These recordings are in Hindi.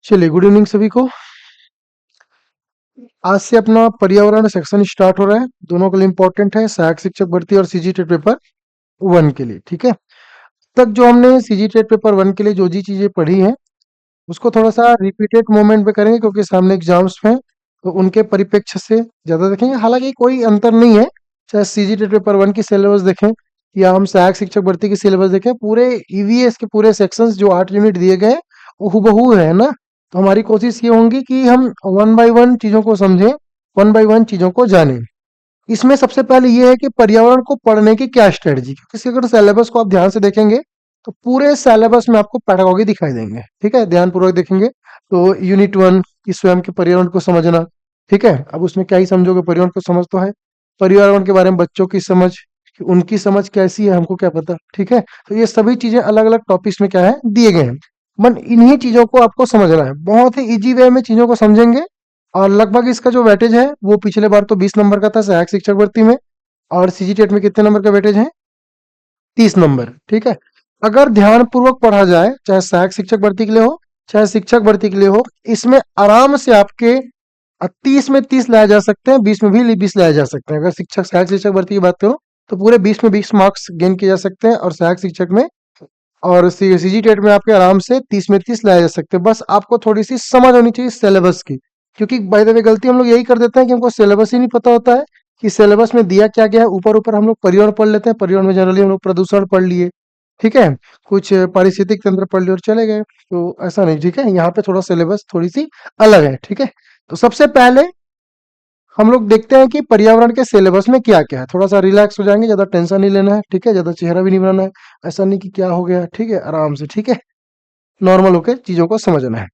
चलिए, गुड इवनिंग सभी को। आज से अपना पर्यावरण सेक्शन स्टार्ट हो रहा है। दोनों के लिए इम्पोर्टेंट है, सहायक शिक्षक भर्ती और सीजी टेट पेपर 1 के लिए। ठीक है, तक जो हमने सीजी टेट पेपर 1 के लिए जो जी चीजें पढ़ी हैं उसको थोड़ा सा रिपीटेड मोमेंट पे करेंगे, क्योंकि सामने एग्जाम्स हैं तो उनके परिप्रेक्ष्य से ज्यादा देखेंगे। हालांकि कोई अंतर नहीं है, चाहे सीजी टेट पेपर 1 की सिलेबस देखें या हम सहायक शिक्षक भर्ती की सिलेबस देखें, पूरे ईवीएस के पूरे सेक्शंस जो 8 यूनिट दिए गए हैं वो हूबहू है ना। तो हमारी कोशिश ये होगी कि हम वन बाय वन चीजों को समझें, वन बाय वन चीजों को जानें। इसमें सबसे पहले ये है कि पर्यावरण को पढ़ने की क्या स्ट्रेटजी, क्योंकि अगर सिलेबस को आप ध्यान से देखेंगे तो पूरे सिलेबस में आपको पैडागोजी दिखाई देंगे। ठीक है, ध्यानपूर्वक देखेंगे तो यूनिट 1 की स्वयं के पर्यावरण को समझना। ठीक है, अब उसमें क्या ही समझोगे, पर्यावरण को समझ तो है, पर्यावरण के बारे में बच्चों की समझ, कि उनकी समझ कैसी है हमको क्या पता। ठीक है, तो ये सभी चीजें अलग अलग टॉपिक्स में क्या है दिए गए हैं। मन इन्हीं चीजों को आपको समझना है, बहुत ही इजी वे में चीजों को समझेंगे। और लगभग इसका जो वेटेज है वो पिछले बार तो 20 नंबर का था सहायक शिक्षक भर्ती में, और सीजी टेट में कितने नंबर का वेटेज है, 30 नंबर। ठीक है, अगर ध्यान पूर्वक पढ़ा जाए, चाहे सहायक शिक्षक भर्ती के लिए हो चाहे शिक्षक भर्ती के लिए हो, इसमें आराम से आपके 30 में 30 लाए जा सकते हैं, 20 में भी 20 लाए जा सकते हैं। अगर शिक्षक सहायक शिक्षक भर्ती की बात करो तो पूरे 20 में 20 मार्क्स गेन किए जा सकते हैं, और सहायक शिक्षक में और सीजी टेट में आपके आराम से 30 में 30 लाए जा सकते हैं। बस आपको थोड़ी सी समझ होनी चाहिए सिलेबस की, क्योंकि बाय द वे गलती हम लोग यही कर देते हैं कि हमको सिलेबस ही नहीं पता होता है कि सिलेबस में दिया क्या गया है। ऊपर ऊपर हम लोग पर्यावरण पढ़ लेते हैं, पर्यावरण में जनरली हम लोग प्रदूषण पढ़ लिए, ठीक है, कुछ पारिस्थितिक तंत्र पढ़ लिए और चले गए। तो ऐसा नहीं, ठीक है, यहाँ पे थोड़ा सिलेबस थोड़ी सी अलग है। ठीक है, तो सबसे पहले हम लोग देखते हैं कि पर्यावरण के सिलेबस में क्या क्या है। थोड़ा सा रिलैक्स हो जाएंगे, ज्यादा टेंशन नहीं लेना है। ठीक है, ज्यादा चेहरा भी नहीं बनाना है, ऐसा नहीं कि क्या हो गया। ठीक है, आराम से, ठीक है, नॉर्मल होकर चीजों को समझना है।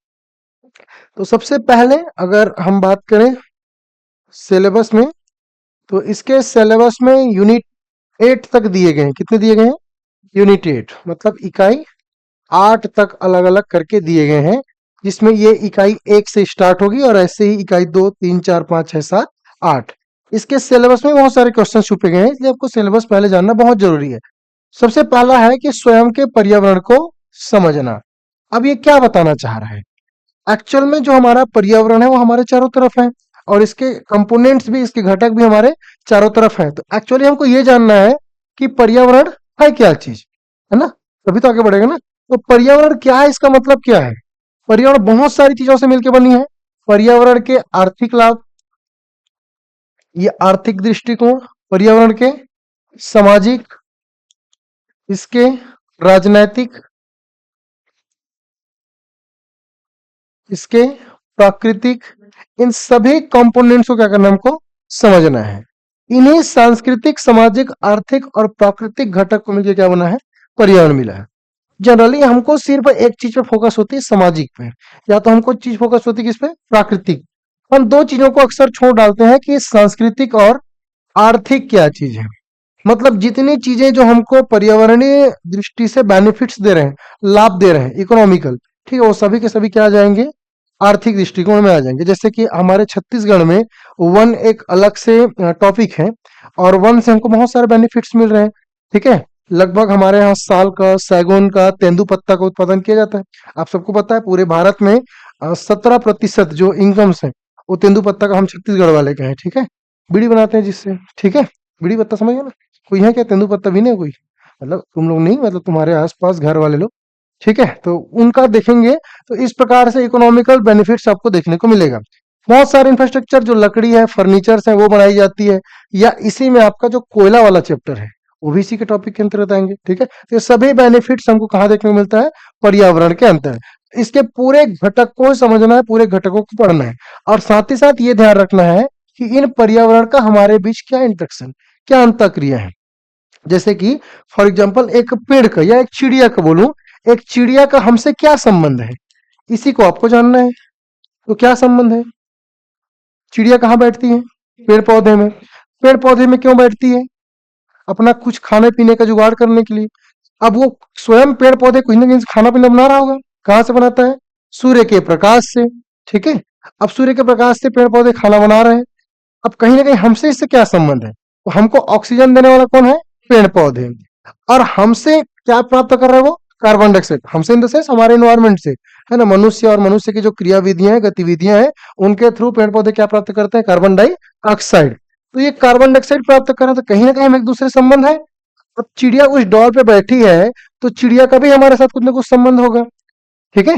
तो सबसे पहले अगर हम बात करें सिलेबस में, तो इसके सिलेबस में यूनिट 8 तक दिए गए हैं। कितने दिए गए हैं, यूनिट 8 मतलब इकाई 8 तक अलग अलग करके दिए गए हैं, जिसमें ये इकाई 1 से स्टार्ट होगी और ऐसे ही इकाई 2 3 4 5 6 7 8। इसके सिलेबस में बहुत सारे क्वेश्चन छुपे गए हैं, इसलिए आपको सिलेबस पहले जानना बहुत जरूरी है। सबसे पहला है कि स्वयं के पर्यावरण को समझना। अब ये क्या बताना चाह रहा है, एक्चुअल में जो हमारा पर्यावरण है वो हमारे चारों तरफ है, और इसके कंपोनेंट्स भी, इसके घटक भी हमारे चारों तरफ है। तो एक्चुअली हमको ये जानना है कि पर्यावरण है क्या चीज, है ना, तभी तो आगे बढ़ेगा ना। तो पर्यावरण क्या है, इसका मतलब क्या है। पर्यावरण बहुत सारी चीजों से मिलकर बनी है। पर्यावरण के आर्थिक लाभ, ये आर्थिक दृष्टिकोण, पर्यावरण के सामाजिक, इसके राजनैतिक, इसके प्राकृतिक, इन सभी कंपोनेंट्स को क्या करना है, हमको समझना है। इन्हीं सांस्कृतिक, सामाजिक, आर्थिक और प्राकृतिक घटक को मिलकर क्या बना है, पर्यावरण मिला है। जनरली हमको सिर्फ एक चीज पे फोकस होती है, सामाजिक पे, या तो हमको चीज फोकस होती है किस पे, प्राकृतिक। हम दो चीजों को अक्सर छोड़ डालते हैं कि सांस्कृतिक और आर्थिक क्या चीज है। मतलब जितनी चीजें जो हमको पर्यावरणीय दृष्टि से बेनिफिट्स दे रहे हैं, लाभ दे रहे हैं, इकोनॉमिकल, ठीक है, वो सभी के सभी क्या आ जाएंगे, आर्थिक दृष्टिकोण में आ जाएंगे। जैसे कि हमारे छत्तीसगढ़ में वन एक अलग से टॉपिक है, और वन से हमको बहुत सारे बेनिफिट्स मिल रहे हैं। ठीक है, लगभग हमारे यहाँ साल का, सैगोन का, तेंदुपत्ता का उत्पादन किया जाता है। आप सबको पता है पूरे भारत में 17% जो इनकम्स है वो तेंदुपत्ता का हम छत्तीसगढ़ वाले का है। ठीक है, बीड़ी बनाते हैं जिससे, ठीक है, बीड़ी पत्ता समझ गए ना। कोई है क्या तेंदुपत्ता भी नहीं कोई, मतलब तुम लोग नहीं, मतलब तुम्हारे आसपास घर वाले लोग। ठीक है, तो उनका देखेंगे तो इस प्रकार से इकोनॉमिकल बेनिफिट्स आपको देखने को मिलेगा। बहुत सारे इंफ्रास्ट्रक्चर जो लकड़ी है, फर्नीचर्स है, वो बनाई जाती है, या इसी में आपका जो कोयला वाला चैप्टर है वो भी इसी के टॉपिक के अंतर्गत आएंगे। ठीक है, तो ये सभी बेनिफिट्स हमको कहाँ देखने को मिलता है, पर्यावरण के अंतर। इसके पूरे घटक को समझना है, पूरे घटकों को पढ़ना है, और साथ ही साथ ये ध्यान रखना है कि इन पर्यावरण का हमारे बीच क्या इंटरेक्शन, क्या अंतःक्रिया है। जैसे कि फॉर एग्जाम्पल एक पेड़ का या एक चिड़िया का बोलूं, एक चिड़िया का हमसे क्या संबंध है, इसी को आपको जानना है। तो क्या संबंध है, चिड़िया कहाँ बैठती है, पेड़ पौधे में। पेड़ पौधे में क्यों बैठती है, अपना कुछ खाने पीने का जुगाड़ करने के लिए। अब वो स्वयं पेड़ पौधे कुछ ना कहीं से खाना पीना बना रहा होगा, कहाँ से बनाता है, सूर्य के प्रकाश से। ठीक है, अब सूर्य के प्रकाश से पेड़ पौधे खाना बना रहे हैं। अब कहीं ना कहीं हमसे इससे क्या संबंध है, तो हमको ऑक्सीजन देने वाला कौन है, पेड़ पौधे, और हमसे क्या प्राप्त कर रहे हैं वो, कार्बन डाइऑक्साइड, हमसे इन द सेंस हमारे एनवायरमेंट से, है ना, मनुष्य और मनुष्य की जो क्रियाविधियां हैं, गतिविधियां हैं, उनके थ्रू पेड़ पौधे क्या प्राप्त करते हैं? Carbon dioxide. तो ये कार्बन डाइऑक्साइड प्राप्त कर रहे हैं, तो कहीं ना कहीं हम एक दूसरे से संबंध है। अब चिड़िया उस डॉल पे बैठी है, तो चिड़िया का भी हमारे साथ कुछ ना कुछ संबंध होगा, ठीक है।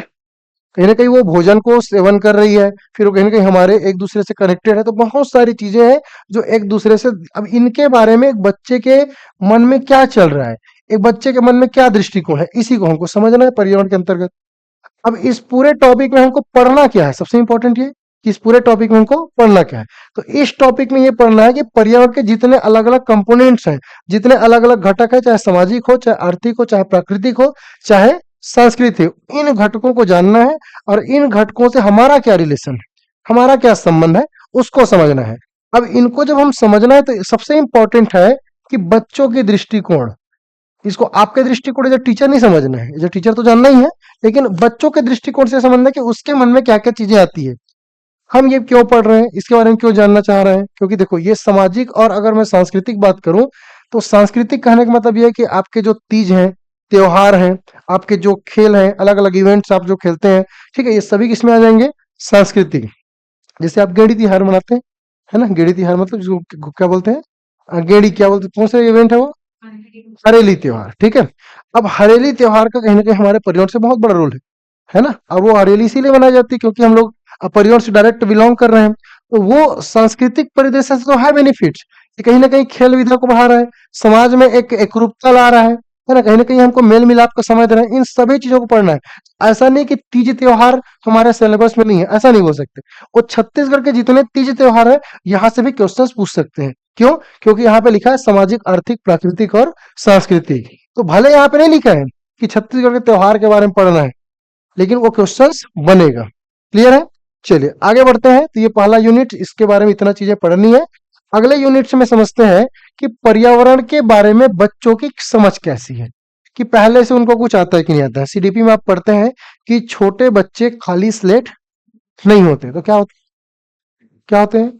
कहीं न कहीं वो भोजन को सेवन कर रही है, फिर वो कहीं न कहीं हमारे एक-दूसरे से कनेक्टेड है, तो बहुत सारी चीज़ें हैं जो एक-दूसरे से। अब इनके बारे में एक बच्चे के मन में क्या चल रहा है, एक बच्चे के मन में क्या दृष्टिकोण है, इसी को हमको समझना है पर्यावरण के अंतर्गत। अब इस पूरे टॉपिक में हमको पढ़ना क्या है, सबसे इम्पोर्टेंट ये कि इस पूरे टॉपिक में हमको पढ़ना क्या है। तो इस टॉपिक में ये पढ़ना है कि पर्यावरण के जितने अलग-अलग कंपोनेंट्स हैं, जितने अलग-अलग घटक हैं, चाहे सामाजिक हो, चाहे आर्थिक हो, चाहे प्राकृतिक हो, चाहे सांस्कृतिक हो, इन घटकों को जानना है और इन घटकों से हमारा क्या रिलेशन है, हमारा क्या संबंध है, उसको समझना है। अब इनको जब हम समझना है तो सबसे इम्पोर्टेंट है कि बच्चों के दृष्टिकोण, इसको आपके दृष्टिकोण एज टीचर नहीं समझना है, एज टीचर तो जानना ही है, लेकिन बच्चों के दृष्टिकोण से समझना है कि उसके मन में क्या क्या चीजें आती है, हम ये क्यों पढ़ रहे हैं, इसके बारे में क्यों जानना चाह रहे हैं। क्योंकि देखो ये सामाजिक और अगर मैं सांस्कृतिक बात करूं, तो सांस्कृतिक कहने का मतलब ये है कि आपके जो तीज हैं, त्योहार हैं, आपके जो खेल हैं, अलग अलग इवेंट्स आप जो खेलते हैं, ठीक है, ये सभी किसमें आ जाएंगे? सांस्कृतिक। जैसे आप गेड़ी तिहार मनाते हैं, है ना, गेड़ी तिहार मतलब जिसको क्या बोलते हैं? गेड़ी क्या बोलते हैं, कौन सा इवेंट है वो? हरेली त्योहार, ठीक है। अब हरेली त्योहार का कहीं ना कहीं हमारे पर्यावरण से बहुत बड़ा रोल है ना। और वो हरेली इसीलिए मनाई जाती है क्योंकि हम लोग पर्यावरण से डायरेक्ट बिलोंग कर रहे हैं, तो वो सांस्कृतिक परिदृश्य से तो है बेनिफिट्स, ये कहीं ना कहीं खेल विधा को बढ़ा रहा है, समाज में एक एकरूपता ला रहा है ना, कहीं ना कहीं हमको मेल मिलाप का समय दे रहा है, इन सभी चीजों को पढ़ना है। ऐसा नहीं कि तीज त्योहार हमारे सिलेबस में नहीं है, ऐसा नहीं बोल सकते। वो छत्तीसगढ़ के जितने तीज त्योहार है, यहाँ से भी क्वेश्चन पूछ सकते हैं। क्यों? क्योंकि यहाँ पे लिखा है सामाजिक, आर्थिक, प्राकृतिक और सांस्कृतिक। तो भले यहाँ पे नहीं लिखा है कि छत्तीसगढ़ के त्योहार के बारे में पढ़ना है, लेकिन वो क्वेश्चंस बनेगा। क्लियर है? चलिए आगे बढ़ते हैं। तो ये पहला यूनिट, इसके बारे में इतना चीजें पढ़नी है। अगले यूनिट में समझते हैं कि पर्यावरण के बारे में बच्चों की समझ कैसी है, कि पहले से उनको कुछ आता है कि नहीं आता है। सीडीपी में आप पढ़ते हैं कि छोटे बच्चे खाली स्लेट नहीं होते, तो क्या होते हैं?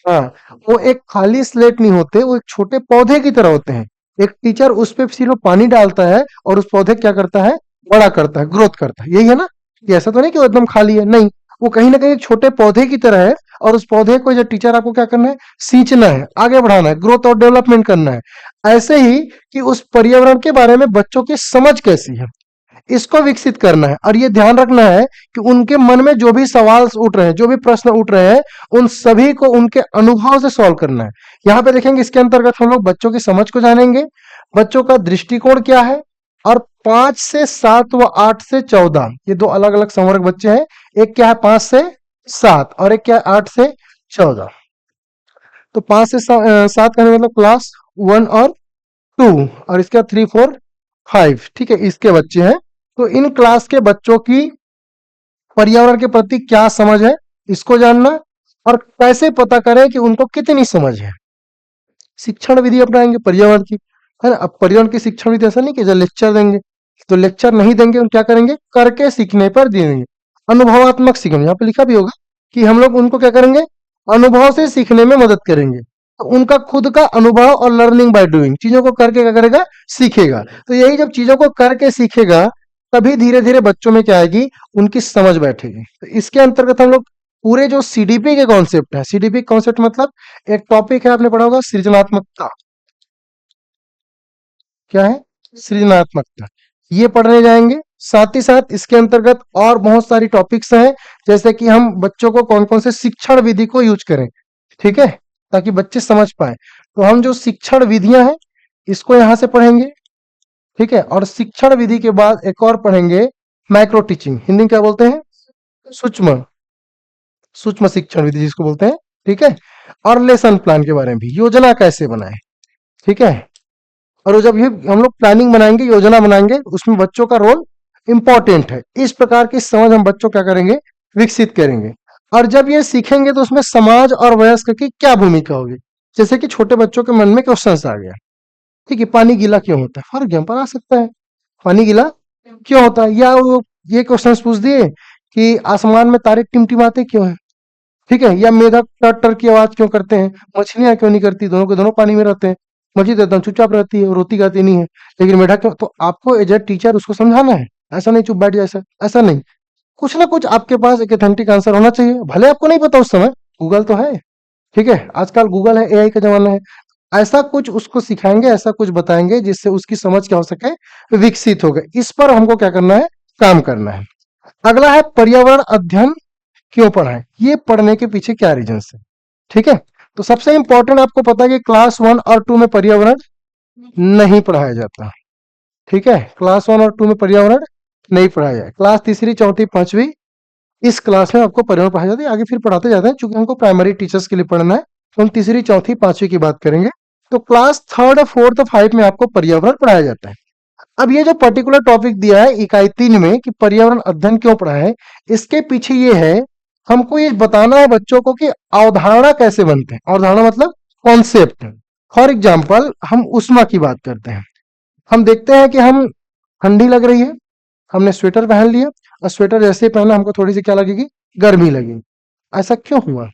हाँ, वो एक खाली स्लेट नहीं होते, वो एक छोटे पौधे की तरह होते हैं। एक टीचर उस पे सिर्फ पानी डालता है और उस पौधे क्या करता है? बड़ा करता है, ग्रोथ करता है। यही है ना? कि ऐसा तो नहीं कि वो एकदम खाली है, नहीं, वो कहीं ना कहीं एक छोटे पौधे की तरह है। और उस पौधे को जो टीचर आपको क्या करना है? सींचना है, आगे बढ़ाना है, ग्रोथ और डेवलपमेंट करना है। ऐसे ही कि उस पर्यावरण के बारे में बच्चों की समझ कैसी है, इसको विकसित करना है। और ये ध्यान रखना है कि उनके मन में जो भी सवाल उठ रहे हैं, जो भी प्रश्न उठ रहे हैं, उन सभी को उनके अनुभव से सॉल्व करना है। यहाँ पे देखेंगे, इसके अंतर्गत हम लोग बच्चों की समझ को जानेंगे, बच्चों का दृष्टिकोण क्या है, और 5 से 7 व 8 से 14, ये दो अलग अलग संवर्ग बच्चे हैं। एक क्या है 5 से 7 और एक क्या है 8 से 14। तो 5 से 7 का मतलब क्लास 1 और 2, और इसका 3 4 5, ठीक है, इसके बच्चे हैं। तो इन क्लास के बच्चों की पर्यावरण के प्रति क्या समझ है, इसको जानना, और कैसे पता करें कि उनको कितनी समझ है। शिक्षण विधि अपनाएंगे पर्यावरण की, है ना। अब पर्यावरण की शिक्षण विधि ऐसा नहीं कि जो लेक्चर देंगे, तो लेक्चर नहीं देंगे, हम क्या करेंगे? करके सीखने पर देंगे। अनुभवात्मक सीखना, यहाँ पे लिखा भी होगा कि हम लोग उनको क्या करेंगे? अनुभव से सीखने में मदद करेंगे। तो उनका खुद का अनुभव और लर्निंग बाय डूइंग, चीजों को करके क्या करेगा? सीखेगा। तो यही जब चीजों को करके सीखेगा, तभी धीरे धीरे बच्चों में क्या आएगी? उनकी समझ बैठेगी। तो इसके अंतर्गत हम लोग पूरे जो सीडीपी के कॉन्सेप्ट है, सीडीपी कॉन्सेप्ट मतलब एक टॉपिक है, आपने पढ़ा होगा सृजनात्मकता। क्या है? सृजनात्मकता। ये पढ़ने जाएंगे। साथ ही साथ इसके अंतर्गत और बहुत सारी टॉपिक्स हैं, जैसे कि हम बच्चों को कौन कौन से शिक्षण विधि को यूज करें, ठीक है, ताकि बच्चे समझ पाए। तो हम जो शिक्षण विधियां हैं, इसको यहाँ से पढ़ेंगे, ठीक है। और शिक्षण विधि के बाद एक और पढ़ेंगे, माइक्रो टीचिंग, हिंदी में क्या बोलते हैं? सूक्ष्म सूक्ष्म शिक्षण विधि जिसको बोलते हैं, ठीक है। और लेसन प्लान के बारे में भी, योजना कैसे बनाए, ठीक है। और वो जब ये हम लोग प्लानिंग बनाएंगे, योजना बनाएंगे, उसमें बच्चों का रोल इंपॉर्टेंट है। इस प्रकार की समझ हम बच्चों क्या करेंगे? विकसित करेंगे। और जब ये सीखेंगे तो उसमें समाज और वयस्क की क्या भूमिका होगी। जैसे कि छोटे बच्चों के मन में क्वेश्चन आ गया, ठीक है, पानी गीला क्यों होता है, फॉर एग्जाम्पल आ सकता है, पानी गीला क्यों होता है, या वो ये क्वेश्चन पूछ दिए कि आसमान में तारे टिमटिमाते क्यों है, ठीक है, या मेढक टर टर की आवाज क्यों करते हैं, मछलियां क्यों नहीं करती, दोनों के दोनों पानी में रहते हैं। मर्जी देता हूँ, चुपचाप रहती है, रोती गाती नहीं है, लेकिन मेढक क्यों? तो आपको एज ए टीचर उसको समझाना है, ऐसा नहीं चुप बैठ जाए, ऐसा ऐसा नहीं। कुछ ना कुछ आपके पास एक ऑथेंटिक आंसर होना चाहिए, भले आपको नहीं पता उस समय, गूगल तो है, ठीक है, आजकल गूगल है, एआई का जमाना है। ऐसा कुछ उसको सिखाएंगे, ऐसा कुछ बताएंगे जिससे उसकी समझ क्या हो सके, विकसित हो गए। इस पर हमको क्या करना है, काम करना है। अगला है पर्यावरण अध्ययन क्यों पढ़ाएं, ये पढ़ने के पीछे क्या रीजन है, ठीक है। तो सबसे इंपॉर्टेंट आपको पता है कि क्लास 1 और 2 में पर्यावरण नहीं पढ़ाया जाता, ठीक है, क्लास 1 और 2 में पर्यावरण नहीं पढ़ाया जाए। क्लास तीसरी चौथी पांचवी इस क्लास में आपको पर्यावरण पढ़ाया जाता है, आगे फिर पढ़ाते जाते हैं, चूंकि हमको प्राइमरी टीचर्स के लिए पढ़ना है, तो हम तीसरी चौथी पांचवी की बात करेंगे। तो क्लास थर्ड फोर्थ 5 में आपको पर्यावरण पढ़ाया जाता है। अब ये जो पर्टिकुलर टॉपिक दिया है इकाई 3 में कि पर्यावरण अध्ययन क्यों पढ़ाएं, इसके पीछे ये है, हमको ये बताना है बच्चों को कि अवधारणा कैसे बनते हैं। अवधारणा मतलब कॉन्सेप्ट। फॉर एग्जाम्पल हम उष्मा की बात करते हैं, हम देखते हैं कि हम ठंडी लग रही है, हमने स्वेटर पहन लिया, और स्वेटर जैसे ही पहना हमको थोड़ी सी क्या लगेगी, गर्मी लगेगी। ऐसा क्यों हुआ,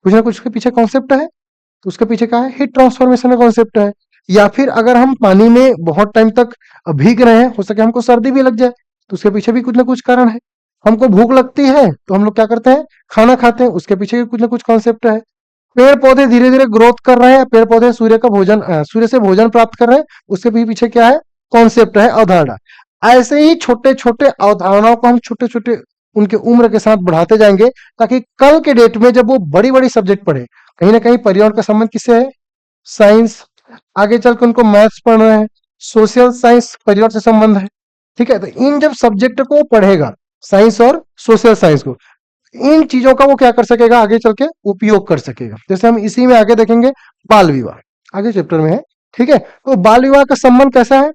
कुछ ना कुछ उसके पीछे कॉन्सेप्ट है। तो उसके पीछे क्या है, हीट ट्रांसफॉर्मेशन का कॉन्सेप्ट है। या फिर अगर हम पानी में बहुत टाइम तक भीग रहे हैं, हो सके हमको सर्दी भी लग जाए, तो उसके पीछे भी कुछ ना कुछ कारण है। हमको भूख लगती है तो हम लोग क्या करते हैं, खाना खाते हैं, उसके पीछे भी कुछ ना कुछ कॉन्सेप्ट है। पेड़ पौधे धीरे धीरे ग्रोथ कर रहे हैं, पेड़ पौधे सूर्य का भोजन सूर्य से भोजन प्राप्त कर रहे हैं, उसके भी पीछे क्या है, कॉन्सेप्ट है, अवधारणा। ऐसे ही छोटे छोटे अवधारणाओं को हम छोटे छोटे उनके उम्र के साथ बढ़ाते जाएंगे, ताकि कल के डेट में जब वो बड़ी बड़ी सब्जेक्ट पढ़े, कहीं ना कहीं पर्यावरण का संबंध किससे है, साइंस। आगे चल के उनको मैथ्स पढ़ना है, सोशल साइंस पर्यावरण से संबंध है, ठीक है। तो इन जब सब्जेक्ट को वो पढ़ेगा, साइंस और सोशल साइंस को, इन चीजों का वो क्या कर सकेगा, आगे चल के उपयोग कर सकेगा। जैसे हम इसी में आगे देखेंगे बाल विवाह, आगे चैप्टर में है, ठीक है। तो बाल विवाह का संबंध कैसा है,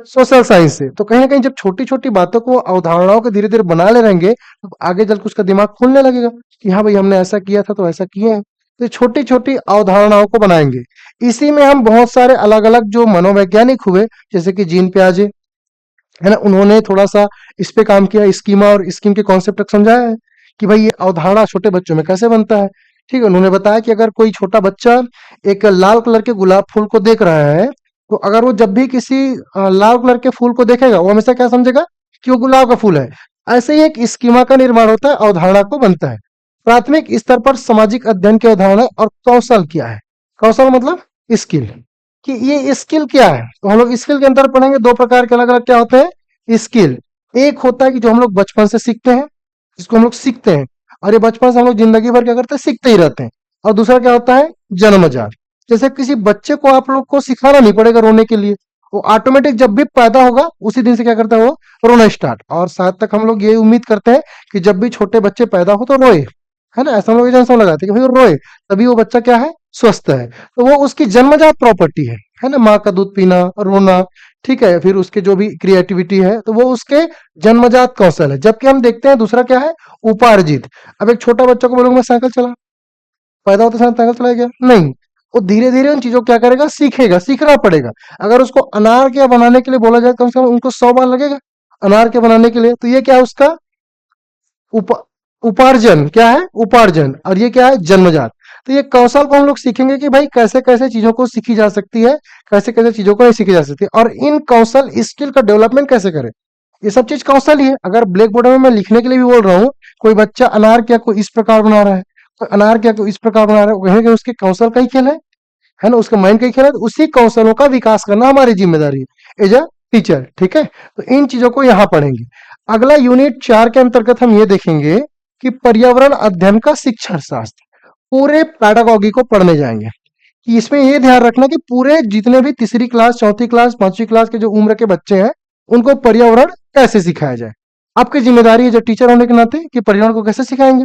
सोशल साइंस से। तो कहीं ना कहीं जब छोटी छोटी बातों को अवधारणाओं को धीरे धीरे बना ले रहेंगे, तो आगे चल के उसका दिमाग खुलने लगेगा कि हाँ भाई हमने ऐसा किया था तो ऐसा किए हैं। तो छोटी छोटी अवधारणाओं को बनाएंगे। इसी में हम बहुत सारे अलग अलग जो मनोवैज्ञानिक हुए, जैसे कि जीन पियाजे, है ना, उन्होंने थोड़ा सा इस पे काम किया, स्कीमा और स्कीम के कॉन्सेप्ट तक समझाया है कि भाई ये अवधारणा छोटे बच्चों में कैसे बनता है। ठीक है, उन्होंने बताया कि अगर कोई छोटा बच्चा एक लाल कलर के गुलाब फूल को देख रहा है, तो अगर वो जब भी किसी लाल कलर के फूल को देखेगा, वो हमेशा क्या समझेगा कि वो गुलाब का फूल है। ऐसे ही एक स्कीमा का निर्माण होता है, अवधारणा को बनता है। प्राथमिक स्तर पर सामाजिक अध्ययन की अवधारणा और कौशल क्या है, कौशल मतलब स्किल, कि ये स्किल क्या है। तो हम लोग स्किल के अंदर पढ़ेंगे, दो प्रकार के अलग अलग क्या होते हैं स्किल। एक होता है कि जो हम लोग बचपन से सीखते हैं, जिसको हम लोग सीखते हैं, और ये बचपन से हम लोग जिंदगी भर क्या करते हैं, सीखते ही रहते हैं। और दूसरा क्या होता है, जन्मजात। जैसे किसी बच्चे को आप लोग को सिखाना नहीं पड़ेगा रोने के लिए, वो ऑटोमेटिक जब भी पैदा होगा उसी दिन से क्या करता है, वो रोना स्टार्ट। और साथ तक हम लोग ये उम्मीद करते हैं कि जब भी छोटे बच्चे पैदा हो तो रोए, है ना, ऐसा हम लोग एग्जाम्पल लगाते हैं कि भाई वो रोए, तभी वो बच्चा क्या है, स्वस्थ है। तो वो उसकी जन्मजात प्रॉपर्टी है ना, माँ का दूध पीना, रोना, ठीक है, फिर उसके जो भी क्रिएटिविटी है, तो वो उसके जन्मजात कौशल है। जबकि हम देखते हैं दूसरा क्या है, उपार्जित। अब एक छोटा बच्चा को बोलूंगा मैं साइकिल चला, पैदा होते समय साइकिल चलाया गया नहीं, वो धीरे धीरे उन चीजों को क्या करेगा, सीखेगा, सीखना पड़ेगा। अगर उसको अनार के बनाने के लिए बोला जाए, कम से कम उनको 100 बार लगेगा अनार के बनाने के लिए। तो ये क्या है उसका उपा, उपार्जन, क्या है उपार्जन, और ये क्या है जन्मजात। तो ये कौशल को हम लोग सीखेंगे कि भाई कैसे कैसे चीजों को सीखी जा सकती है, कैसे कैसे चीजों को नहीं सीखी जा सकती, और इन कौशल स्किल का डेवलपमेंट कैसे करें। ये सब चीज कौशल ही है। अगर ब्लैक बोर्ड में मैं लिखने के लिए भी बोल रहा हूँ, कोई बच्चा अनार क्या को इस प्रकार बना रहा है, तो अनार क्या को इस प्रकार बना रहा है, वही उसके कौशल का ही खेल है ना, उसका माइंड का ही खेल है। तो उसी कौशलों का विकास करना हमारी जिम्मेदारी है एज अ टीचर, ठीक है। तो इन चीजों को यहाँ पढ़ेंगे। अगला यूनिट 4 के अंतर्गत हम ये देखेंगे कि पर्यावरण अध्ययन का शिक्षण शास्त्र, पूरे पैडागॉजी को पढ़ने जाएंगे। कि इसमें ये ध्यान रखना कि पूरे जितने भी तीसरी क्लास, चौथी क्लास, पांचवी क्लास के जो उम्र के बच्चे हैं, उनको पर्यावरण कैसे सिखाया जाए। आपकी जिम्मेदारी है जो टीचर होने के नाते कि पर्यावरण को कैसे सिखाएंगे।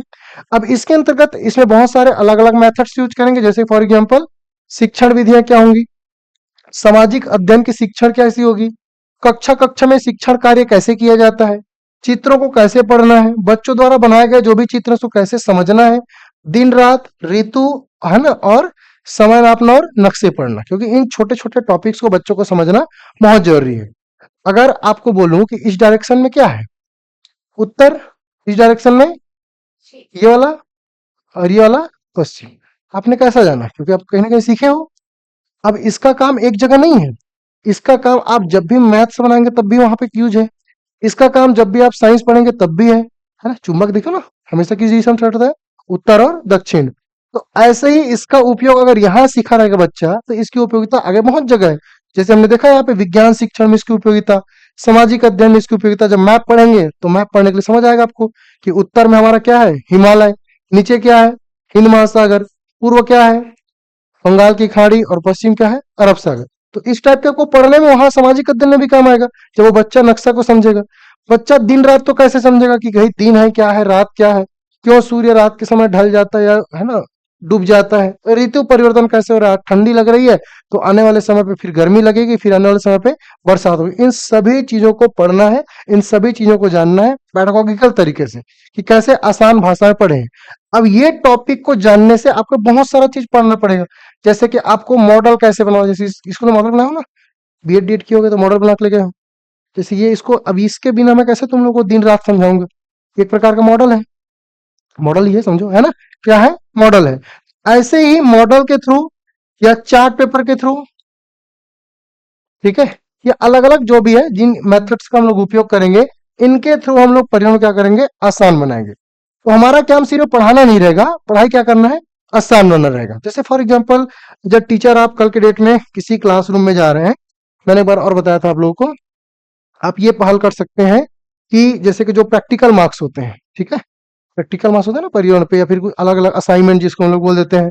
अब इसके अंतर्गत इसमें बहुत सारे अलग अलग मेथड्स यूज करेंगे, जैसे फॉर एग्जाम्पल शिक्षण विधियां क्या होंगी, सामाजिक अध्ययन की शिक्षण कैसी होगी, कक्षा कक्षा में शिक्षण कार्य कैसे किया जाता है, चित्रों को कैसे पढ़ना है, बच्चों द्वारा बनाए गए जो भी चित्र हैं, उसको कैसे समझना है, दिन रात ऋतु, है ना, और समय नापना और नक्शे पढ़ना। क्योंकि इन छोटे छोटे टॉपिक्स को बच्चों को समझना बहुत जरूरी है। अगर आपको बोलूं कि इस डायरेक्शन में क्या है, उत्तर, इस डायरेक्शन में ये वाला, और ये वाला पश्चिम, आपने कैसा जाना, क्योंकि आप कहीं ना कहीं सीखे हो, अब इसका काम एक जगह नहीं है, इसका काम आप जब भी मैथ्स बनाएंगे तब भी वहां पे यूज है, इसका काम जब भी आप साइंस पढ़ेंगे तब भी है ना। चुंबक देखो ना, हमेशा किस दिशा में चलता है, उत्तर और दक्षिण। तो ऐसे ही इसका उपयोग अगर यहाँ सीखा रहेगा बच्चा तो इसकी उपयोगिता आगे बहुत जगह है। जैसे हमने देखा यहाँ पे विज्ञान शिक्षण में इसकी उपयोगिता, सामाजिक अध्ययन में इसकी उपयोगिता। जब मैप पढ़ेंगे तो मैप पढ़ने के लिए समझ आएगा आपको कि उत्तर में हमारा क्या है, हिमालय, नीचे क्या है, हिंद महासागर, पूर्व क्या है, बंगाल की खाड़ी, और पश्चिम क्या है, अरब सागर। तो इस टाइप के आपको पढ़ने में वहां सामाजिक अध्ययन में भी काम आएगा। जब वो बच्चा नक्शा को समझेगा, बच्चा दिन रात तो कैसे समझेगा कि भाई दिन है क्या है, रात क्या है, क्यों सूर्य रात के समय ढल जाता है या है ना डूब जाता है, ऋतु परिवर्तन कैसे हो रहा है, ठंडी लग रही है तो आने वाले समय पे फिर गर्मी लगेगी, फिर आने वाले समय पे बरसात होगी। इन सभी चीजों को पढ़ना है, इन सभी चीजों को जानना है पैडागोजिकल तरीके से कि कैसे आसान भाषा में पढ़े। अब ये टॉपिक को जानने से आपको बहुत सारा चीज पढ़ना पड़ेगा। जैसे कि आपको मॉडल कैसे बनाओ, जैसे इसको तो मॉडल बनाओ ना, बीएड डीएड किए होगे तो मॉडल बना के लेके आओ। जैसे ये इसको, अब इसके बिना मैं कैसे तुम लोग को दिन रात समझाऊंगा, एक प्रकार का मॉडल है। मॉडल ये समझो है ना, क्या है, मॉडल है। ऐसे ही मॉडल के थ्रू या चार्ट पेपर के थ्रू, ठीक है, ये अलग अलग जो भी है जिन मेथड्स का हम लोग उपयोग करेंगे, इनके थ्रू हम लोग पर्यावरण क्या करेंगे, आसान बनाएंगे। तो हमारा काम सिर्फ पढ़ाना नहीं रहेगा, पढ़ाई क्या करना है, आसान बनाना रहेगा। जैसे फॉर एग्जाम्पल, जब टीचर आप कल के डेट में किसी क्लासरूम में जा रहे हैं, मैंने एक बार और बताया था आप लोगों को, आप ये पहल कर सकते हैं कि जैसे कि जो प्रैक्टिकल मार्क्स होते हैं, ठीक है, प्रैक्टिकल मार्क्स होते हैं ना पर्यावरण पे, या फिर कोई अलग अलग असाइनमेंट जिसको हम लोग बोल देते हैं,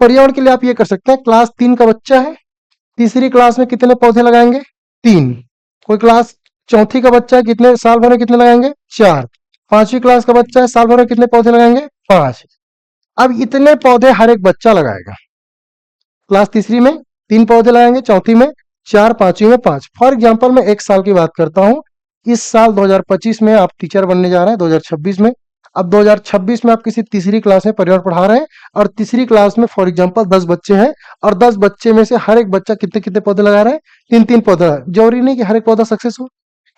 पर्यावरण के लिए आप ये कर सकते हैं, क्लास 3 का बच्चा है, तीसरी क्लास में कितने पौधे लगाएंगे, 3। कोई क्लास चौथी का बच्चा है, कितने साल भर में कितने लगाएंगे, 4। पांचवी क्लास का बच्चा है, साल भर में कितने पौधे लगाएंगे, 5। अब इतने पौधे हर एक बच्चा लगाएगा। क्लास तीसरी में 3 पौधे लगाएंगे, चौथी में 4, पांचवी में 5। फॉर एग्जाम्पल मैं एक साल की बात करता हूँ, इस साल 2025 में आप टीचर बनने जा रहे हैं, 2026 में। अब 2026 में आप किसी तीसरी क्लास में पर्यावरण पढ़ा रहे हैं, और तीसरी क्लास में फॉर एग्जाम्पल 10 बच्चे हैं, और 10 बच्चे में से हर एक बच्चा कितने कितने पौधे लगा रहे हैं, 3 3 पौधा। जरूरी नहीं कि हर एक पौधा सक्सेस हो,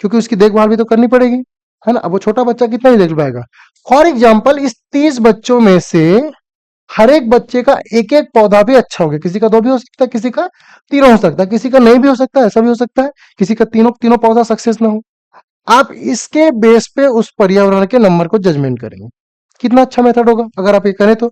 क्योंकि उसकी देखभाल भी तो करनी पड़ेगी, है ना। अब वो छोटा बच्चा कितना ही देख पाएगा। फॉर एग्जाम्पल इस 30 बच्चों में से हर एक बच्चे का एक एक पौधा भी अच्छा हो गया, किसी का 2 भी हो सकता है, किसी का 3 हो सकता है, किसी का नहीं भी हो सकता है, ऐसा भी हो सकता है, किसी का तीनों तीनों पौधा सक्सेस ना हो। आप इसके बेस पे उस पर्यावरण के नंबर को जजमेंट करेंगे। कितना अच्छा मेथड होगा अगर आप ये करें तो।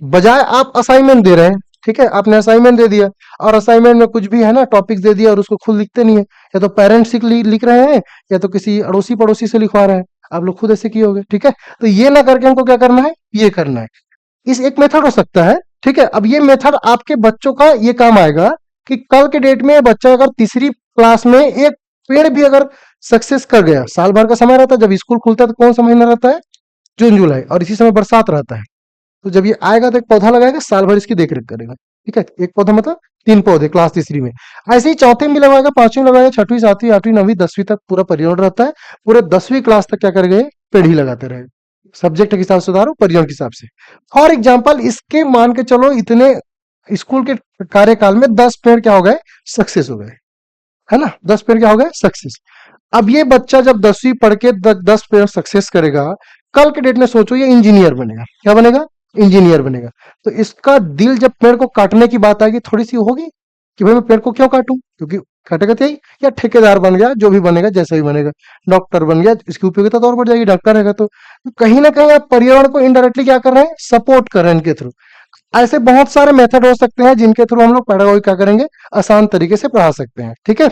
बजाय आप असाइनमेंट दे रहे हैं, ठीक है, आपने असाइनमेंट दे दिया, और असाइनमेंट में कुछ भी है ना टॉपिक्स दे दिया और उसको खुद लिखते नहीं है, या तो पेरेंट्स लिख रहे हैं, या तो किसी अड़ोसी पड़ोसी से लिखवा रहे हैं, आप लोग खुद ऐसे किए होगे, ठीक है। तो ये ना करके हमको क्या करना है, ये करना है। इस एक मेथड हो सकता है, ठीक है। अब ये मेथड आपके बच्चों का ये काम आएगा कि कल के डेट में बच्चा अगर तीसरी क्लास में एक पेड़ भी अगर सक्सेस कर गया, साल भर का समय रहता है, जब स्कूल खुलता है तो कौन सा महीना रहता है, जून जुलाई, और इसी समय बरसात रहता है। तो जब ये आएगा तो एक पौधा लगाएगा, साल भर इसकी देख रेख करेगा, ठीक है। एक पौधा मतलब 3 पौधे क्लास तीसरी में। ऐसे ही चौथे में भी लगाएगा, पांचवी में लगाएगा, छठवीं, सातवीं, आठवीं, नवीं, 10वीं तक पूरा पर्यावरण रहता है। पूरे 10वीं क्लास तक क्या करेंगे, पेड़ ही लगाते रहे, सब्जेक्ट के हिसाब से उतारो, पर्यावरण के हिसाब से। फॉर एग्जाम्पल इसके मान के चलो इतने स्कूल के कार्यकाल में 10 पेड़ क्या हो गए, सक्सेस हो गए, है ना, 10 पेड़ क्या हो गए, सक्सेस। अब ये बच्चा जब 10वीं पढ़ के 10 पेड़ सक्सेस करेगा, कल के डेट में सोचो ये इंजीनियर बनेगा, क्या बनेगा, इंजीनियर बनेगा। तो इसका दिल जब पेड़ को काटने की बात आएगी थोड़ी सी होगी कि भाई मैं पेड़ को क्यों काटूं, क्योंकि काटेगा तो यही, या ठेकेदार बन गया, जो भी बनेगा जैसा भी बनेगा, डॉक्टर बन गया, इसकी उपयोगिता तो और बढ़ जाएगी, डॉक्टर रहेगा तो कहीं ना कहीं आप पर्यावरण को इनडायरेक्टली क्या कर रहे हैं, सपोर्ट कर रहे हैं इनके थ्रू। ऐसे बहुत सारे मेथड हो सकते हैं जिनके थ्रू हम लोग पेडागोजी क्या करेंगे, आसान तरीके से पढ़ा सकते हैं, ठीक है।